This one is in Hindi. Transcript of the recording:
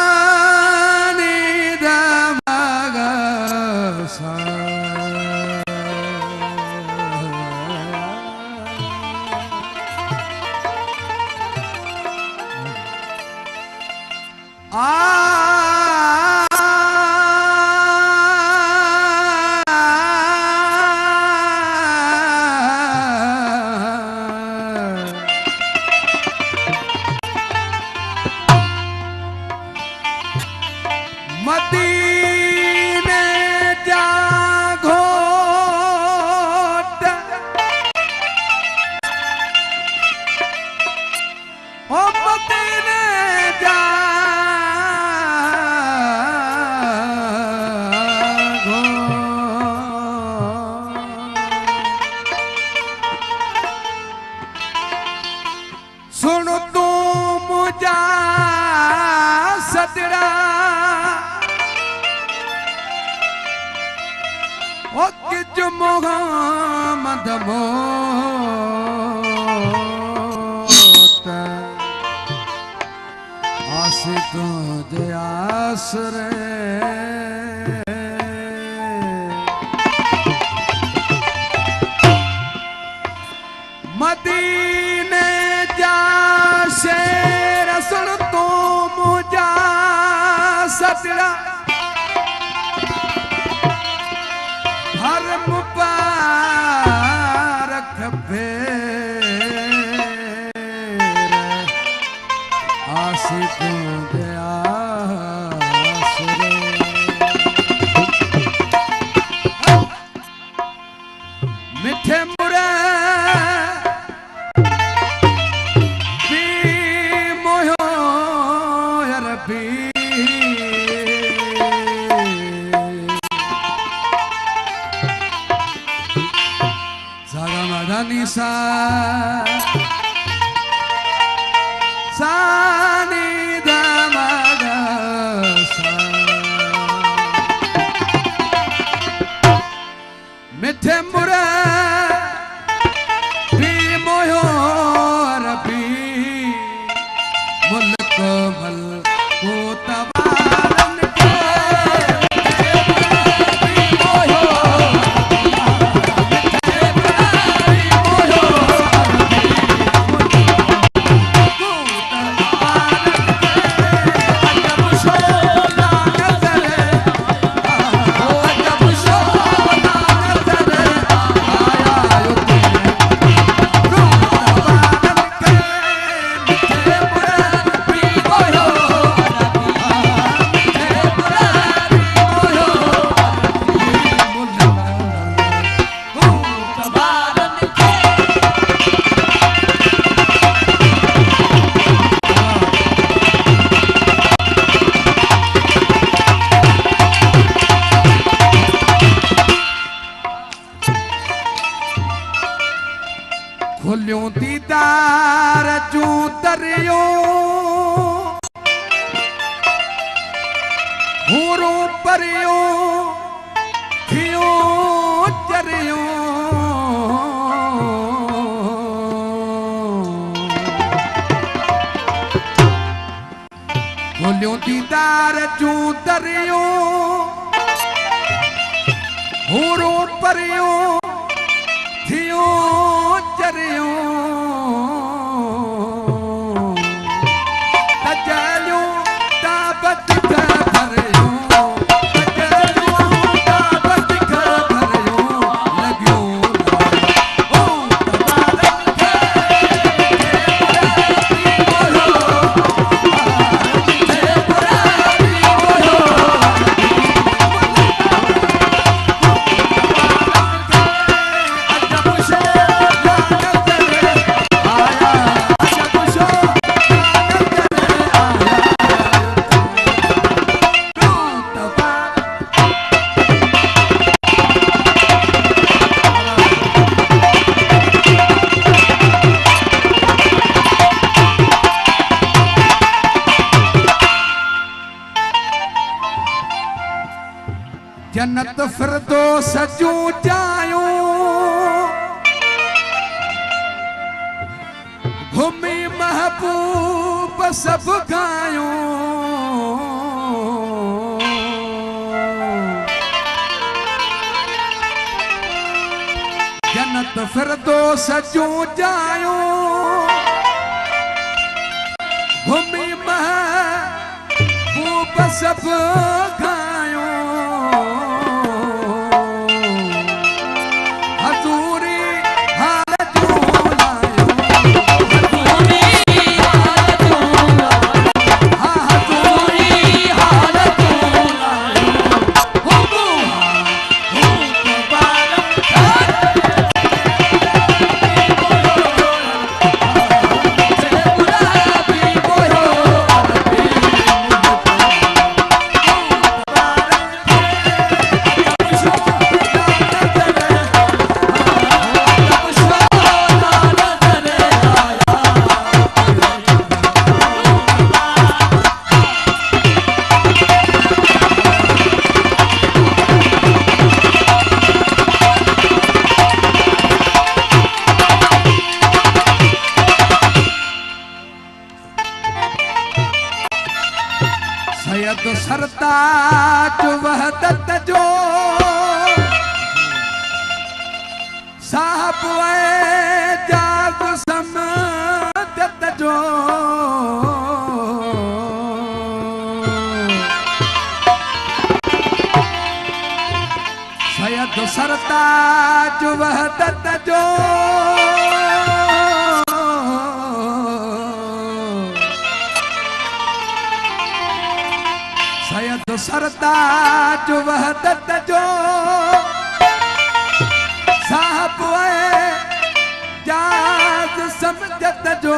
सानी दमग सा मदीने जा घोट ओ मदीने जा सुन तू मुझा सदड़ा ओ किज मोहम्मद मोत आसी तुझे आसरे मदीने जा शेर सुन तू मुझा सदड़ा हर मुबारक फेर आशिकों के आसरे मिठे मुरे पी मोयो अरबी निसा सानी दमग सा मिठे मुरे भी मोयो अरबी मुल्क मल को तबारन के खोलियों दीदार जू दरियो हूरों परियो थियो चरियो खोलियों दीदार जू दरियो हूरों परियो थियो चरियो तजलियो ताबत भरियो तजलियो ताबत भरियो लगियो ओ तबारक जन्नत फिरदौस जूं जायूं घुमी महबूब सब गायूं फिरदौस जूं जायूं घुमी महबूब सभु खायूं हज़ूरी हाल जूं लायूं हज़ूरी हाल जूं लायूं हा हज़ूरी हाल जूं लायूं सैयद सरताज वहदत जो साहब जाग समदत जो सैयद सरताज वहदत जो सैयद सरताज वहदत जो साहब जाग समदत जो